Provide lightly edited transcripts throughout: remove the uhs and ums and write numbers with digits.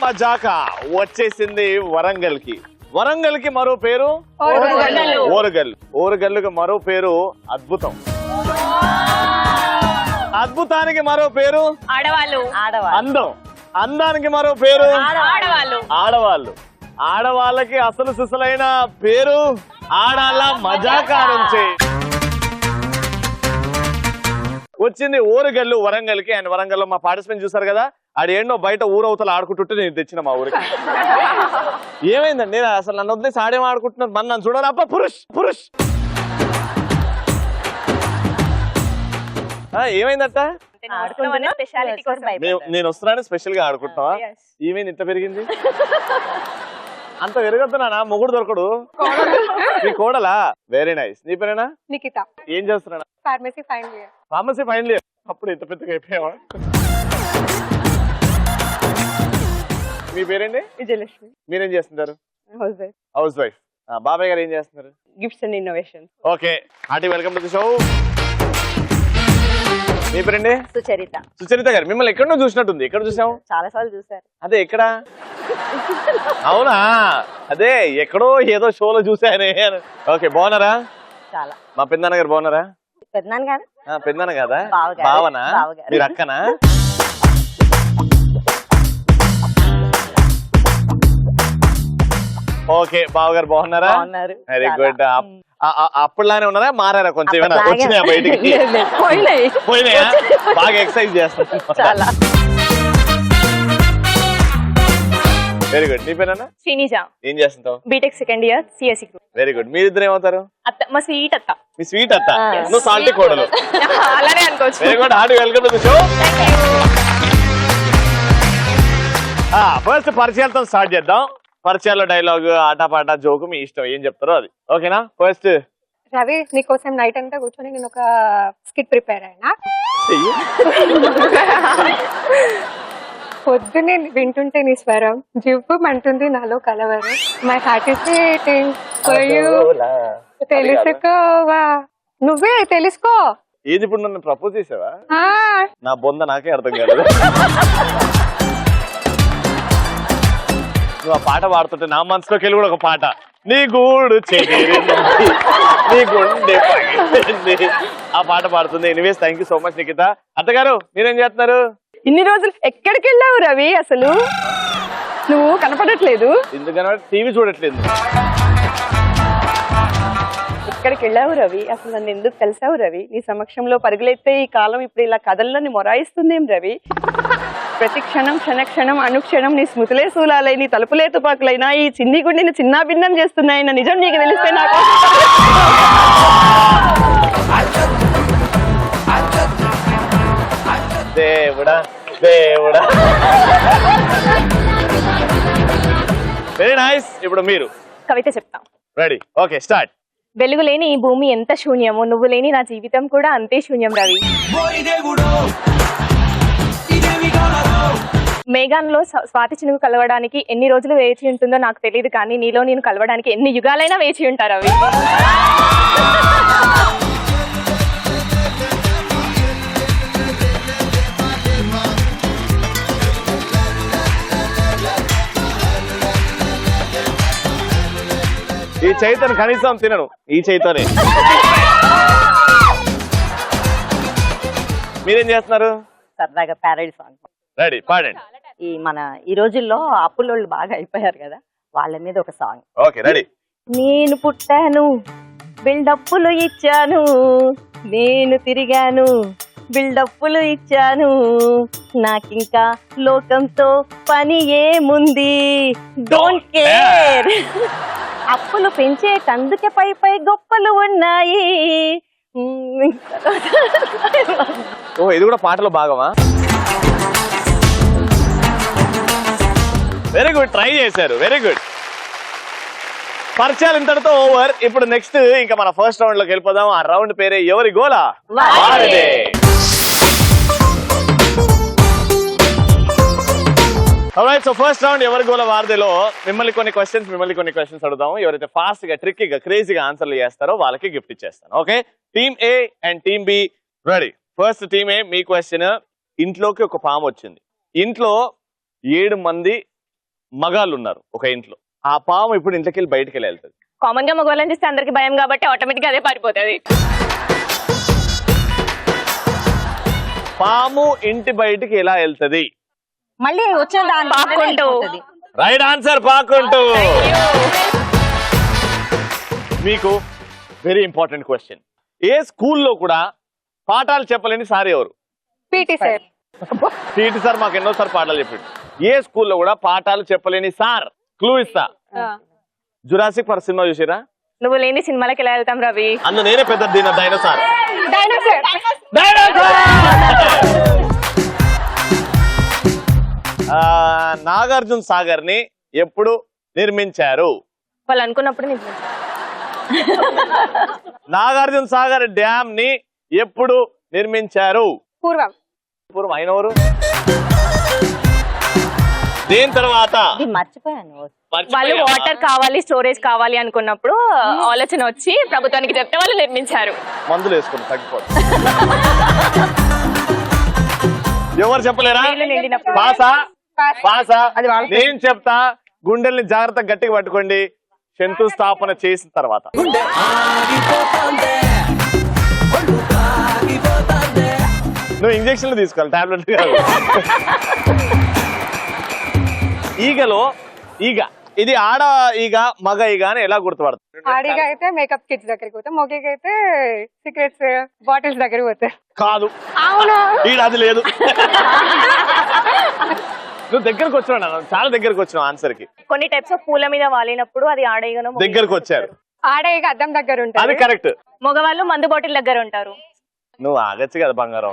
మజాకా వచ్చేసింది వరంగల్ కి. వరంగల్ కి మరో పేరు ఓరుగల్లు. ఓరుగల్లుకి మరో పేరు అద్భుతం. అద్భుతానికి మరో పేరు ఆడవాళ్ళు. అందం. అందానికి మరో పేరు ఆడవాళ్ళు. ఆడవాళ్ళు. ఆడవాళ్ళకి అసలు సిసలైన పేరు ఆడాల మజాకా నుంచి వచ్చింది ఓరుగల్లు వరంగల్ కి. అండ్ వరంగల్ లో మా పార్టిసిపెంట్ చూసారు కదా, ఆడు ఏంటో బయట ఊరవతలు ఆడుకుంటుంటే నేను తెచ్చిన మా ఊరికి. ఏమైందండి, నేను అసలు నన్ను వదిలేసి ఆడేం ఆడుకుంటున్నారు, మన నన్ను చూడాలి. అబ్బా పురుష్ పురుష్ ఏమైందట, నేను వస్తున్నాను స్పెషల్ గా ఆడుకుంటున్నావా? ఏమైంది ఇంత పెరిగింది? అంత పెరగొద్దునా, మొగుడు దొరకడు. నీ కోడలా? Very nice. నీ పేరేనా? నిఖిత. ఏం చేస్తున్నా? Pharmacy final year. Pharmacy final year. అప్పుడు ఇంత పెద్దగా అయిపోయావా? మీ పేరేంటి? విజయలక్ష్మి. మీరేం చేస్తుంటారు? House wife. House wife. బాబాయ్ గారు ఏం చేస్తున్నారు? Gifts and innovation. Okay, hearty welcome to the show. మీ పేరండి? సుచరిత. సుచరిత గారు, మిమ్మల్ని ఎక్కడో చూసినట్టుంది. ఎక్కడ చూసాం? చాలా సార్లు చూసారు. అదే ఎక్కడ? అవునా, అదే ఎక్కడో ఏదో షోలో చూసానే. ఓకే, బాగున్నారా? చాలా. మా పెద్దనాన్న గారు బాగున్నారా? పెద్దనాన్న గారు? పెద్దనాన్న కదా, బావగారు. బావనా? బావగారు. మీరు అక్కనా? ఓకే, బావగారు బాగున్నారా? బాగున్నారు. Very good. అప్పుడులానే ఉన్నారా, మారారా కొంచెం? ఏమైనా వచ్చినాయా బయటికి? పోయినాయా? బాగా ఎక్సర్సైజ్ చేస్తున్నారు. చాలా. Very good. నీ పేరేనా? శ్రీనిజ. ఏం చేస్తుంటావు? BTech second year CSC group. Very good. మీరిద్దరు ఏమవుతారు? అత్త, మా స్వీట్ అత్త. మీ స్వీట్ అత్త, నువ్వు సాల్టీ కోడలు. అలానే అనుకోవచ్చు. Very good. Hearty welcome to the show. First పరిచయాలతో స్టార్ట్ చేద్దాం. పరిచయాల్లో డైలాగ్, ఆటపాట, జోకు మీ ఇష్టం, ఏం చెప్తారో అది. ఓకేనా? ఫస్ట్ రవి, నీకోసం నైట్ అంతా కూర్చొని నేను ఒక స్కిట్ ప్రిపేర్ అయినా. పొద్దునే వింటుంటే నీ స్వరం జివ్వమంటుంది నాలో కలవరం. My heart is beating for you. తెలుసుకోవా, నువ్వే తెలుసుకో. ఏది ఇప్పుడు నన్ను ప్రపోజ్ చేసావా? ఆ, నా బొంద నాకే అర్థం కాలేదు. నువ్వు ఆ పాట పాడుతుంటే నా మనసులోకి వెళ్ళి కూడా ఒక పాట, నీ గూడు చెదిరింది, నీ గుండె పగిలింది, ఆ పాట పాడుతుంది. Anyways, thank you so much Nikhita. అత్తగారు మీరేం చేస్తున్నారు? ఇన్ని రోజులు ఎక్కడికి వెళ్ళావు రవి? అసలు నువ్వు కనపడట్లేదు. ఎందుకన్నా టీవీ చూడట్లేదు. ఎక్కడికి వెళ్ళావు రవి? అసలు నన్ను ఎందుకు కలిసావు రవి? నీ సమక్షంలో పరుగులెత్తే ఈ కాలం ఇప్పుడు ఇలా కథల్లోని మొరాయిస్తుందేం రవి? ప్రతి క్షణం క్షణక్షణం అనుక్షణం నీ స్మృతులే శూలాలై, నీ తలుపులే తుపాకులైనా ఈ చిన్ని గుండెని చిన్నా భిన్నం చేస్తున్నాయి. నా నిజం నీకు తెలిస్తే నాకు దేవుడా దేవుడా. Very nice. ఇప్పుడు మీరు కవిత చెప్తాం. రెడీ? Okay, start. వెలుగు లేని ఈ భూమి ఎంత శూన్యమో, నువ్వు లేని నా జీవితం కూడా అంతే శూన్యం రవి. మేఘాన్లో స్వాతి చినుకు కలవడానికి ఎన్ని రోజులు వేచి ఉంటుందో నాకు తెలియదు, కానీ నీలో నేను కలవడానికి ఎన్ని యుగాలైనా వేచి ఉంటారు అవి. ఈ చైతన్ కనీసం తినను, ఈ చైతనే. మీరేం చేస్తున్నారు? సరదాగా ప్యారడీ సాంగ్. రెడీ, పాడండి. ఈ రోజుల్లో అప్పులోళ్ళు బాగా అయిపోయారు కదా, వాళ్ళ మీద ఒక సాంగ్. Okay, ready. నేను పుట్టాను, బిల్డప్పులు ఇచ్చాను, నేను తిరిగాను, బిల్డప్పులు ఇచ్చాను, నాకింకా లోకంతో పని ఏముంది, డోంట్ కేర్. అప్పులు పెంచేటందుకే పై పై గొప్పలు ఉన్నాయి. ఓ, ఇది కూడా పాటలో భాగమా? వెరీ గుడ్, ట్రై చేశారు. Very good. పరిచయాలు ఇంతటితో ఓవర్. ఇప్పుడు నెక్స్ట్ ఇంకా మన ఫస్ట్ రౌండ్ లోకి వెళ్ళిపోదాం. ఆ రౌండ్ పేరే ఎవరి గోలా వారిదే. ఆల్రైట్, సో ఫస్ట్ రౌండ్ ఎవరి గోల వారదేలో మిమ్మల్ని కొన్ని క్వశ్చన్స్ అడుగుతాము. ఎవరైతే ఫాస్ట్ గా, ట్రిక్కీగా, క్రేజీగా ఆన్సర్లు చేస్తారో వాళ్ళకి గిఫ్ట్ ఇచ్చేస్తాను. Okay, team A and team be ready. First team A, me question. ఇంట్లోకి ఒక పాము వచ్చింది. ఇంట్లో 7 మంది మగాళ్ళు ఉన్నారు ఒక ఇంట్లో, ఆ పాము ఇప్పుడు ఇంట్లోకి వెళ్ళి బయటకు వెళ్తుంది. కామన్ గా మగవాళ్ళని చూస్తే అందరికి భయం కాబట్టి ఆటోమేటిక్ గా అదే పారిపోతుంది. పాము ఇంటి బయటికి ఎలా వెళ్తది? మళ్ళీ వచ్చే దాని పాక్కుంటూ. Right answer, పాకుంటూ. మీకు వెరీ ఇంపార్టెంట్ క్వశ్చన్. ఏ స్కూల్లో కూడా పాఠాలు చెప్పలేని సార్ ఎవరు? PT sir. పీటీ సార్ మాకు ఎన్నోసారి పాఠాలు చెప్పిండు. ఏ స్కూల్లో కూడా పాఠాలు చెప్పలేని సార్? క్లూ ఇస్తా. జురాసిక్ పార్క్ సినిమా చూసిరా? నువ్వు లేని సినిమాలకి ఎలా వెళ్తాం రవి? అందులో నేనే పెద్ద డైనోసార్. నాగార్జున సాగర్ ని ఎప్పుడు నిర్మించారు? వాళ్ళు అనుకున్నప్పుడు నాగార్జున సాగర్ డ్యామ్ ని ఎప్పుడు నిర్మించారు? పూర్వం. పూర్వం అయినవరు? దేని తర్వాత? మర్చిపోయాను. వాళ్ళు వాటర్ కావాలి, స్టోరేజ్ కావాలి అనుకున్నప్పుడు ఆలోచన వచ్చి ప్రభుత్వానికి చెప్తే వాళ్ళు నిర్మించారు. మందులు వేసుకుని తగ్గిపోతుంది. ఎవరు చెప్పలేరా? పాసా? పాసా? నేను చెప్తా, గుండెల్ని జాగ్రత్త గట్టిగా పట్టుకోండి. శంకుస్థాపన చేసిన తర్వాత నువ్వు ఇంజక్షన్లు తీసుకోవాలి, టాబ్లెట్ కాదు. ఈగలో ఈగ, ఇది ఆడ ఈగ మగ ఈగ అని ఎలా గుర్తుపడుతుంది? ఆడిగా అయితే మేకప్ కిట్స్ దగ్గరికి పోతాం, మొగకి అయితే సీక్రెట్స్ బాటిల్స్ దగ్గరికి పోతాయి. కాదు, అవునా? ఈడ అది లేదు. నువ్వు దగ్గరకు వచ్చినావు, చాలా దగ్గరకు వచ్చినావు ఆన్సర్ కి. కొన్ని టైప్స్ ఆఫ్ పూల మీద వాలినప్పుడు అది ఆడేయగను. దగ్గరకు వచ్చారు, ఆడగా అద్దం దగ్గర అది ఉంటుంది. కరెక్ట్. మగవాళ్ళు మందు బాటిల్ దగ్గర ఉంటారు. నువ్వు ఆగచ్చు కదా బంగారం.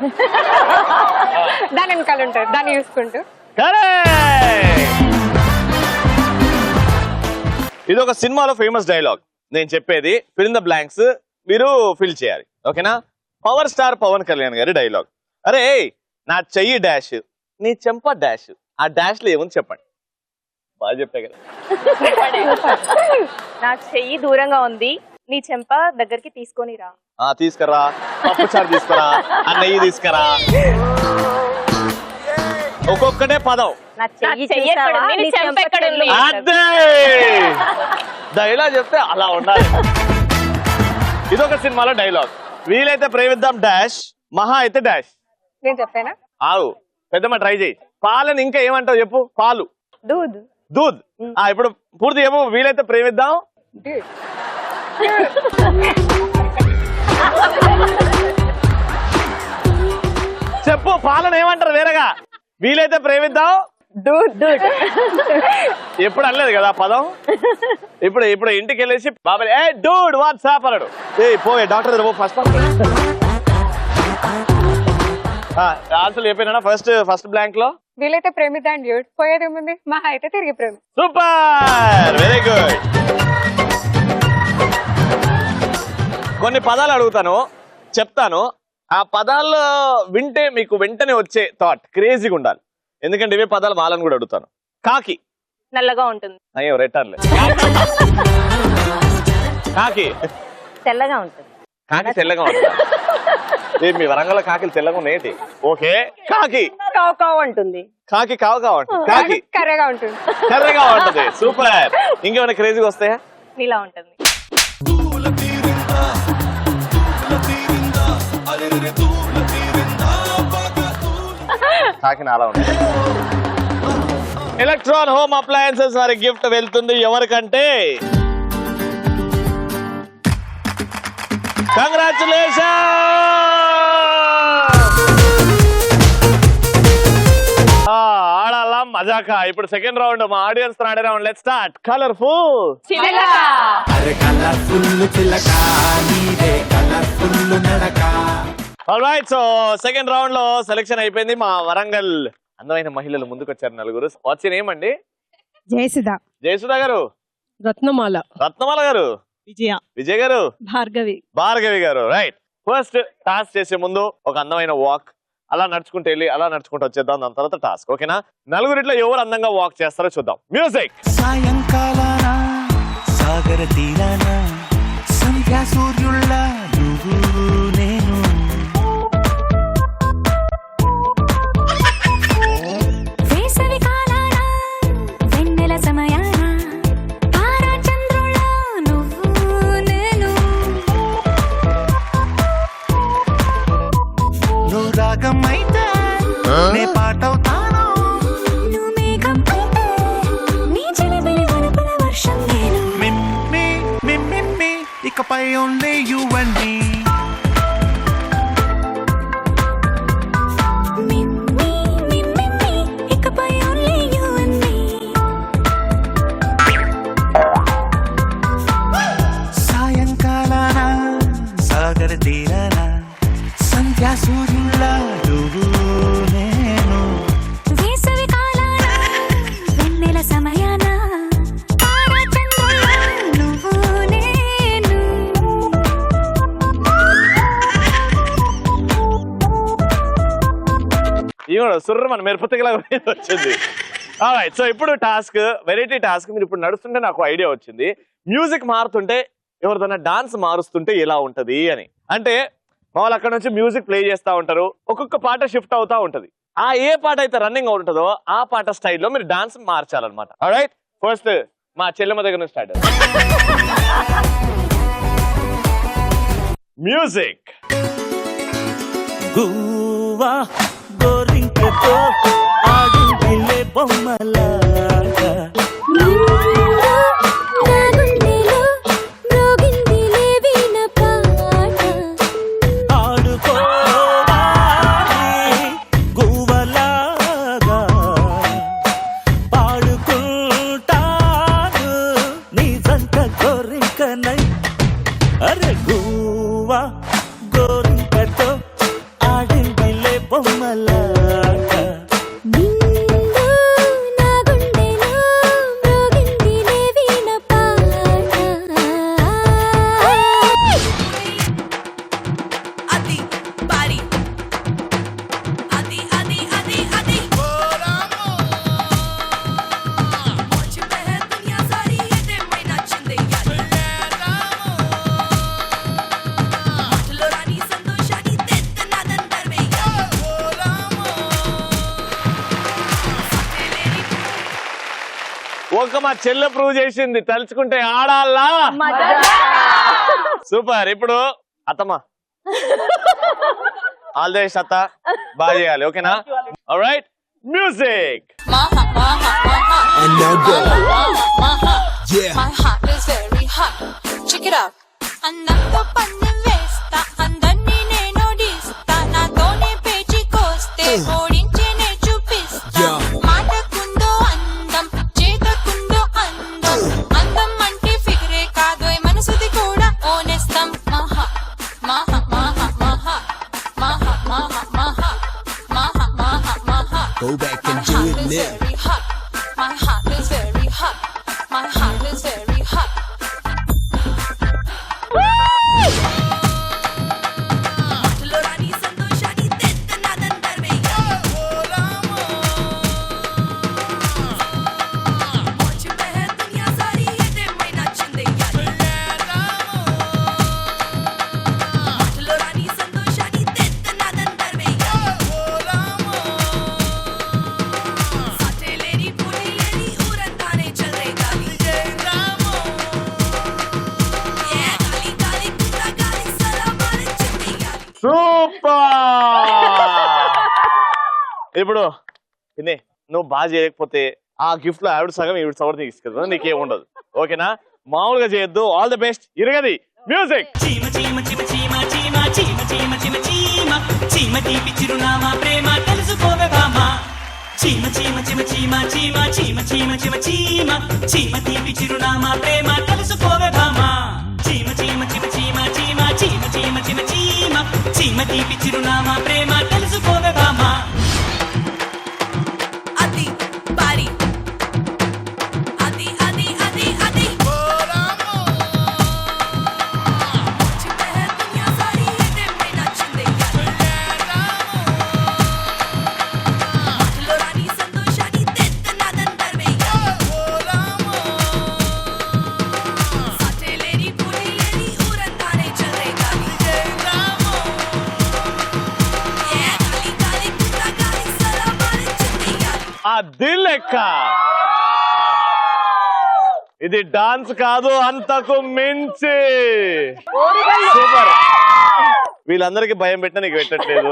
దాని వెనకాల ఉంటారు, దాన్ని చూసుకుంటూ. ఇది ఒక సినిమాలో ఫేమస్ డైలాగ్. నేను చెప్పేది ఫిల్ ఇన్ ద బ్లాంక్స్, మీరు ఫిల్ చేయాలి, ఓకేనా? పవర్ స్టార్ పవన్ కళ్యాణ్ గారి డైలాగ్. అరే నా చెయ్యి డాష్, నీ చెంప డాష్, ఆ డాష్ లో ఏముంది చెప్పండి. బాగా చెప్పా కదా. నా చెయ్యి దూరంగా ఉంది, నీ చెంప దగ్గరికి తీసుకొని రా. తీసుకురా, పప్పు చారు తీసుకురా, ఆ నెయ్యి తీసుకురా. ఒక్కొక్కటే పదం. నా చెయ్యి ఎక్కడుంది, నీ చెంప ఎక్కడుంది? అదే డైలాగ్ చెప్తే అలా ఉండాలి. ఇదొక సినిమాలో డైలాగ్. వీలైతే ప్రేమిద్దాం డాష్, మహా అయితే డాష్. నేను చెప్పానా? ఆవు పెద్దమ్మ ట్రై చేయి. పాలని ఇంకా ఏమంటావు చెప్పు? పాలు, దూద్. దూద్. ఇప్పుడు పూర్తి చెప్పు. వీలైతే ప్రేమిద్దాం. చెప్పు, పాలను ఏమంటారు వేరేగా? వీలైతే ప్రేమిద్దాం. ఎప్పుడు అనలేదు కదా పదం. ఇప్పుడు ఇంటికి వెళ్ళేసి బాబాయ్ ఏ డూడ్ వాట్సాప్ అన్నాడు. ఏ పోయే డాక్టర్ దగ్గర ఫస్ట్ ఆన్సర్ చెప్పినా ఫస్ట్ బ్లాంక్ లో. వీలైతే ప్రేమిద్దాం డ్యూడ్, పోయేది ఏముంది, మహా అయితే తిరిగి ప్రేమి. Super, very good. కొన్ని పదాలు అడుగుతాను, చెప్తాను. ఆ పదాలు వింటే మీకు వెంటనే వచ్చే థాట్ క్రేజీగా ఉండాలి. ఎందుకంటే ఇవే పదాలు వాళ్ళని కూడా అడుగుతాను. కాకి నల్లగా ఉంటుంది. అయ్యో రెట్టర్లే. కాకి తెల్లగా ఉంటుంది. కాకి తెల్లగా ఉంటుంది. మీ వరంగల్ కాకి తెల్లగా ఉన్నాయేంటి? ఓకే. కాకి కావు ఉంటుంది. కాకి కావు ఉంటుంది. కాకి కర్రగా ఉంటుంది. కర్రగా ఉంటుంది. సూపర్. ఇంకేమైనా క్రేజీగా వస్తాయా? నీలా ఉంటుంది. కాకి నాలా ఉంటుంది. ఎలక్ట్రాన్ హోమ్ అప్లయన్సెస్ వారి గిఫ్ట్ వెళ్తుంది ఎవరికంటే, కంగ్రాచులేషన్. ఆడాలా మజాకా. ఇప్పుడు సెకండ్ రౌండ్ మా ఆడియన్స్ తో ఆడే round. Let's start. Colourful alright. So second round లో సెలెక్షన్ అయిపోయింది. మా వరంగల్ అందమైన మహిళలు ముందుకు వచ్చారు నలుగురు. వాట్స్ యువర్ నేమ్ అండి? జయసుధ. జయసుధ గారు. రత్నమాల. రత్నమాల గారు. విజయ. విజయ్ గారు. భార్గవి. భార్గవి గారు. రైట్. ఫస్ట్ టాస్క్ చేసే ముందు ఒక అందమైన వాక్, అలా నడుచుకుంటూ వెళ్ళి అలా నడుచుకుంటూ వచ్చేద్దాం. దాని తర్వాత టాస్క్, ఓకేనా? నలుగురిట్లో ఎవరు అందంగా వాక్ చేస్తారో చూద్దాం. మ్యూజిక్. సాయంకాలాన సాగర తీరాన సంధ్యా సూర్యుళ్ళ నువ్వు నేను, వేసవి కాలాన వెన్నెల కూడా సుర్ర మన మెరుపుతగలా వచ్చింది. సో ఇప్పుడు టాస్క్ వెరైటీ టాస్క్. మీరు ఇప్పుడు నడుస్తుంటే నాకు ఐడియా వచ్చింది, మ్యూజిక్ మారుతుంటే ఎవరిదైనా డాన్స్ మారుస్తుంటే ఎలా ఉంటది అని. అంటే వాళ్ళు అక్కడ నుంచి మ్యూజిక్ ప్లే చేస్తూ ఉంటారు, ఒక్కొక్క పాట షిఫ్ట్ అవుతా ఉంటది. ఆ ఏ పాట అయితే రన్నింగ్ ఉంటుందో ఆ పాట స్టైల్లో మీరు డాన్స్ మార్చాలన్నమాట. ఆల్రైట్, ఫస్ట్ మా చెల్లెమ్మ దగ్గర నుంచి స్టార్ట్. మ్యూజిక్. గువ్వా గోరింకతో ఆడిందిలే బొమ్మలాగా, ఆడుకోవాలి గువ్వలాగా, పాడుకుంటాను నీ జంట గోరింకనై. అరే గువ్వా గోరింకతో ఆడిందిలే బొమ్మలాగా, ఒక మా చెల్లె ప్రూవ్ చేసింది, తలుచుకుంటే ఆడాలా. సూపర్. ఇప్పుడు అత్తమ్మ, ఆల్ ది బెస్ట్ అత్త, బాగా చేయాలి, ఓకేనా? Alright, music. అన్నంతో పన్ను వేస్తా, అందరినీ నేను ఓడిస్తా, నాతోనే పేచికొస్తే ఓడించేనే చూపిస్తా. మాటకుందో అందం, చేతకుందో అందం, అందం అంటే ఫిగరే కాదు మనసుది కూడా ఓనేస్తాం. మహా మహా మహా మహా మహా మహా మహా మహా మహా మహా. Go back and do it now. My heart is very hot. My heart is very hot. ఇప్పుడు నువ్వు బాగా చేయకపోతే ఆ గిఫ్ట్ లో ఆవిడ సగం ఈవిడ సగం తీసుకెళ్తా, నీకేం ఉండదు, ఓకేనా? మామూలుగా చేయొద్దు. All the best. ఇరగది మ్యూజిక్. చీమ చీమ చీమ చీమ చీమ చీమ చీమ చీమ చీమ చీమ తీపి చిరునామా ప్రేమ తెలుసుకోవే బామా. చీమ చీమ చీమ చీమ చీమ చీమ చీమ చీమ చీమ చీమ తీపి చిరునామా ప్రేమ తెలుసుకోవే బామా. చీమ చీమ చీమ చీమ చీమ చీమ చీమ చీమ చీమ చీమ తీపి చిరునామా ప్రేమ తెలుసుకోవే బామా. అది లెక్క. ఇది డాన్స్ కాదు, అంతకు మించి సూపర్. వీళ్ళందరికీ భయం పెట్టినా నీకు పెట్టట్లేదు.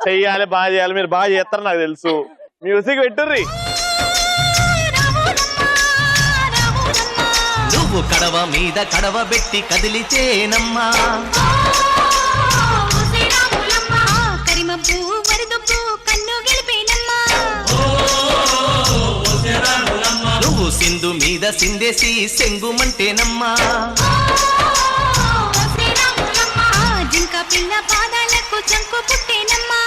చెయ్యాలి, బాగా చేయాలి, మీరు బాగా చేస్తారు నాకు తెలుసు. మ్యూజిక్ పెట్టుర్రి. నువ్వు కడవ మీద కడవ పెట్టి కదిలితేనమ్మా, నువ్వు సింధు మీద సిందేసి సెంగుమంటేనమ్మా, జింక పిల్ల పాదాలకు చంకు పుట్టేనమ్మా.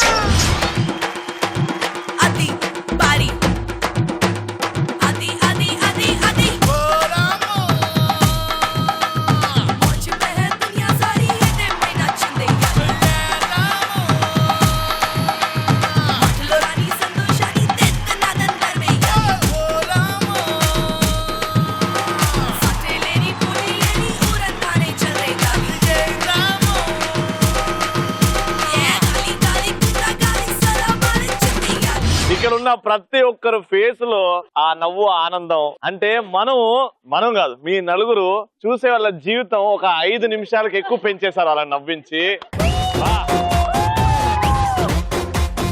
ప్రతి ఒక్కరు ఫేస్ లో ఆ నవ్వు ఆనందం అంటే మనం కాదు మీ నలుగురు చూసే వాళ్ళ జీవితం ఒక 5 నిమిషాలకు ఎక్కువ పెంచేశారు అలా నవ్వించి.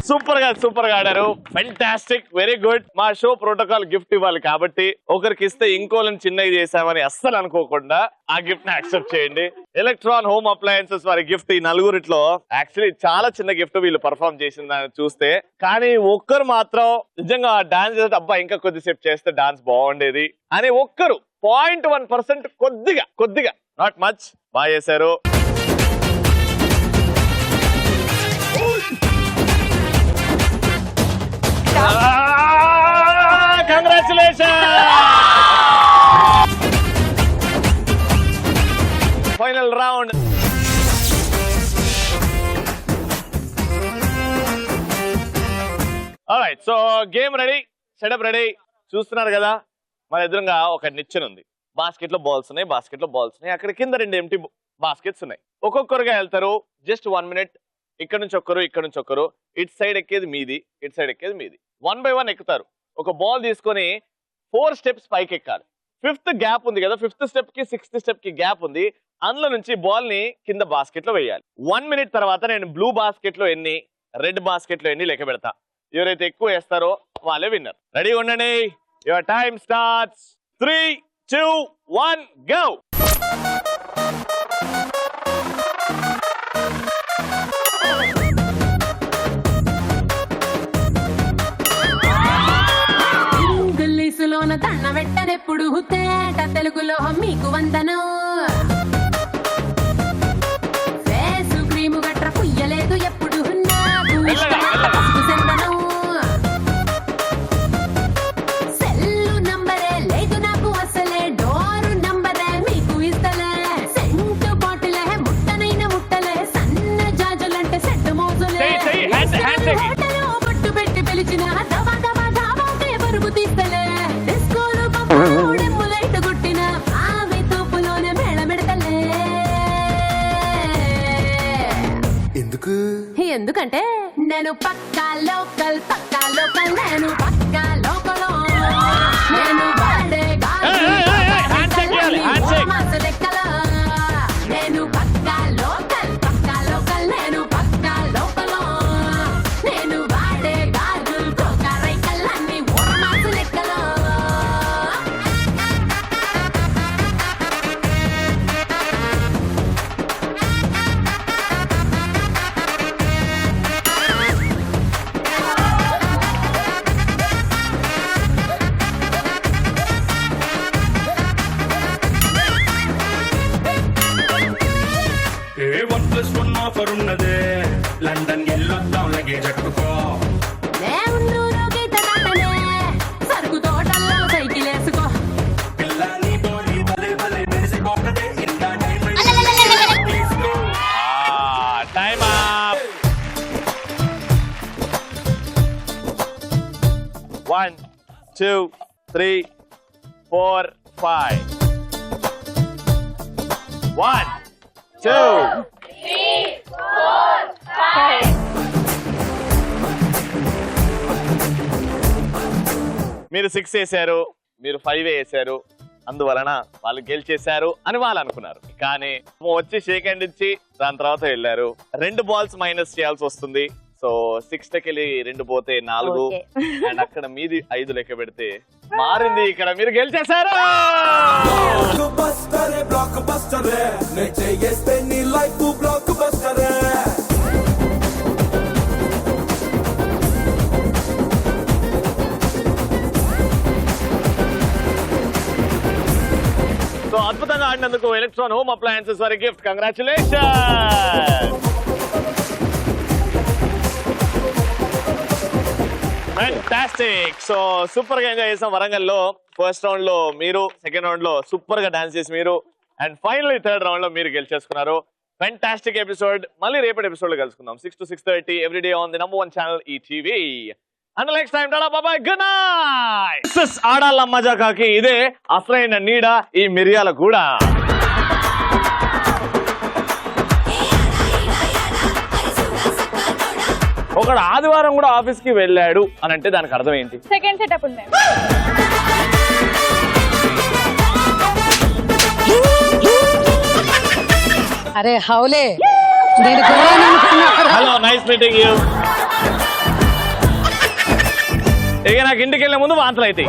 సూపర్ గా ఆడారు. Fantastic, very good. మా షో ప్రోటోకాల్ గిఫ్ట్ ఇవ్వాలి కాబట్టి ఒకరికి ఇస్తే ఇంకోళ్ళని చిన్నవి చేసామని అస్సలు అనుకోకుండా ఆ గిఫ్ట్ ని యాక్సెప్ట్ చేయండి. ఎలక్ట్రాన్ హోమ్ అప్లయన్సెస్ వారి గిఫ్ట్ ఈ నలుగురిట్లో యాక్చువల్లీ చాలా చిన్న గిఫ్ట్ వీళ్ళు పర్ఫామ్ చేసిందని చూస్తే, కానీ ఒక్కరు మాత్రం నిజంగా డాన్స్ చేస్తే అబ్బా ఇంకా కొద్దిసేపు చేస్తే డాన్స్ బాగుండేది అని ఒక్కరు 0.1% కొద్దిగా నాట్ మచ్ బాగా చేశారు. Congratulations! Final round. Alright, so game ready, setup ready. చూస్తున్నారు కదా మన ఎదురుగా ఒక నిచ్చెన ఉంది. బాస్కెట్ లో బాల్స్ ఉన్నాయి. అక్కడ కింద 2 ఎంటీ బాస్కెట్స్ ఉన్నాయి. ఒక్కొక్కరుగా వెళ్తారు. Just 1 minute. ఇక్కడ నుంచి ఒక్కరు. ఇటు సైడ్ ఎక్కేది మీది, ఇటు సైడ్ ఎక్కేది మీది. 1 by 1 ఎక్కుతారు. ఒక బాల్ తీసుకొని 4 స్టెప్స్ పైకి ఎక్కాలి. 5th గ్యాప్ ఉంది కదా, 5th స్టెప్ కి 6th స్టెప్ కి గ్యాప్ ఉంది. అందులో నుంచి బాల్ ని కింద బాస్కెట్ లో వేయాలి. 1 minute తర్వాత నేను బ్లూ బాస్కెట్ లో ఎన్ని, రెడ్ బాస్కెట్ లో ఎన్ని లెక్క పెడతా. ఎవరైతే ఎక్కువ వేస్తారో వాళ్ళే విన్నర్. రెడీ ఉండండి. Your time starts. 3, 2, 1 గో. దండ పెట్టనెప్పుడు తేట తెలుగులో మీకు వందనం. ఫేసు క్రీము గట్ర పుయ్యలేదు ఎప్పుడు నాకు సెందనం. సెల్లు నంబరే లేదు నాకు అసలే, డోరు నంబరే మీకు ఇస్తలే. సెంటు బాటిలే ముట్టలే, సన్న జాజులంటే సెట్టు మోజులే. హోటలో బొట్టు పెట్టి పిలిచిన దవాకే పరుగు తీస్తలే. ఎందుకంటే నేను పక్కా లోకల్, నేను పక్కా లోకల్. నేను వాడే మాసు లెక్కల. నేను పక్కా లోకల్, నేను పక్కా లోకల్. నేను వాడే గాజులు కోకారైకల్లన్నీ ఊర మాసు లెక్కల. ఆఫర్ ఉన్నదే, లండన్ ఎల్లొద్దాం లగేజ్ అట్టుకో. సరుకు తోటల్లో సైకిల్ వేసుకో. పిల్లని పోయి భలే మెరిసిపోతదే. Time up. 1, 2, 3, 4, 5. 1, 2, 3, 4, 5. మీరు 6 వేసారు, మీరు 5 వేసారు. అందువలన వాళ్ళు గెలిచేశారు అని వాళ్ళు అనుకున్నారు. కానీ వచ్చి షేక్ హ్యాండ్ ఇచ్చి దాని తర్వాత వెళ్ళారు. 2 balls మైనస్ చేయాల్సి వస్తుంది. సో 6 టకెళ్ళి 2 పోతే 4 అండ్ అక్కడ మీది 5 లెక్క పెడితే మారింది. ఇక్కడ మీరు గెలిచేశారు. సో అద్భుతంగా ఆడినందుకు ఎలక్ట్రాన్ హోమ్ అప్లయన్సెస్ వారి gift. Congratulation. Fantastic. So super గా ఎంజాయ్ చేసాం వరంగల్లో. ఫస్ట్ రౌండ్ లో మీరు, సెకండ్ రౌండ్ లో సూపర్ గా డాన్స్ చేసి మీరు, అండ్ ఫైనల్లీ థర్డ్ రౌండ్ లో మీరు గెలిచేసుకున్నారు. Fantastic episode. మళ్ళీ రేపటి ఎపిసోడ్ లో కలుసుకుందాం 6 to 6:30 everyday on the #1 channel ETV. And next time tata bye bye, good night. ఆడాల మజాకాకి ఇదే అసలైన నీడ, ఈ మిరియాల గూడ. ఒకడు ఆదివారం కూడా ఆఫీస్ కి వెళ్ళాడు అని అంటే దానికి అర్థం ఏంటి? సెకండ్ సెటప్ ఉంది. అరే హౌలే హలో, నైస్ మీటింగ్ యూ. ఇక నాకు ఇంటికి వెళ్ళే ముందు వాంతులు అవుతాయి.